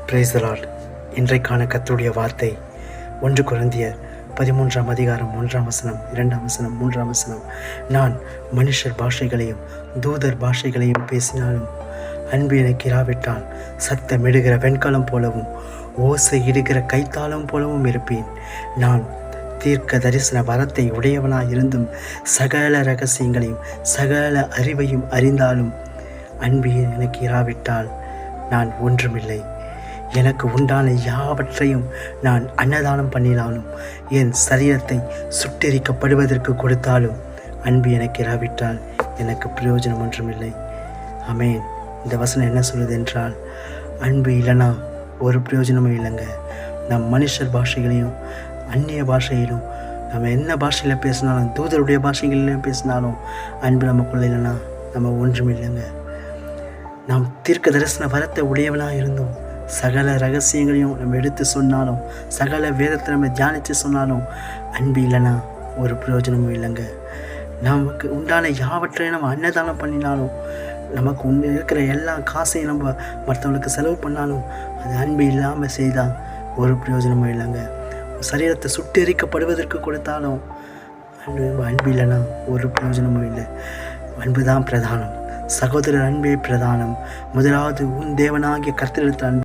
Praise the Lord. இன்றைக்கான கர்த்தருடைய வார்த்தை 1 கொரிந்தியர் 13ஆம் அதிகாரம் 1ஆம் வசனம், 2ஆம் வசனம், 3ஆம் வசனம். நான் மனுஷர் பாஷைகளையும் தூதர் பாஷைகளையும் பேசினாலும் அன்பு எனக்கு இராவிட்டால் சத்தமிடுகிற வெண்கலம் போலவும் ஓசை இடுகிற கைத்தாளம் போலவும் இருப்பேன். நான் தீர்க்க தரிசன வரத்தை உடையவனாய் இருந்தும் சகல ரகசியங்களையும் சகல அறிவையும் அறிந்தாலும் அன்பு எனக்கு இராவிட்டால் நான் ஒன்றுமில்லை. எனக்கு உண்டான யாவற்றையும் நான் அன்னதானம் பண்ணினாலும் என் சரீரத்தை சுட்டெரிக்கப்படுவதற்கு கொடுத்தாலும் அன்பு எனக்கு இராவிட்டால் எனக்கு பிரயோஜனம் ஒன்றுமில்லை. ஆமென். இந்த வசனம் என்ன சொல்லுது என்றால், அன்பு இல்லைன்னா ஒரு பிரயோஜனமும் இல்லைங்க. நம் மனுஷர் பாஷைகளையும் அந்நிய பாஷையிலும் நம்ம என்ன பாஷையில் பேசினாலும் தூதருடைய பாஷைகளிலும் பேசினாலும் அன்பு நமக்குள்ள இல்லைன்னா நம்ம ஒன்றும் இல்லைங்க. நாம் தீர்க்க தரிசன வரத்தை உடையவனாக இருந்தோம், சகல ரகசியங்களையும் நம்ம எடுத்து சொன்னாலும் சகல வேதத்தை நம்ம தியானித்து சொன்னாலும் அன்பு இல்லைன்னா ஒரு பிரயோஜனமும் இல்லைங்க. நமக்கு உண்டான யாவற்றையும் நம்ம அன்னதானம் பண்ணினாலும் நமக்கு இருக்கிற எல்லா காசையும் நம்ம மற்றவங்களுக்கு செலவு பண்ணாலும் அது அன்பு இல்லாமல் செய்தால் ஒரு பிரயோஜனமும் இல்லைங்க. சரீரத்தை சுட்டெரிக்கப்படுவதற்கு கொடுத்தாலும் அன்பு இல்லைன்னா ஒரு பிரயோஜனமும் இல்லை. அன்பு தான் பிரதானம். சகோதரர் அன்பே பிரதானம். முதலாவது உன் தேவனாகிய கர்த்தரிடத்தில் அன்பு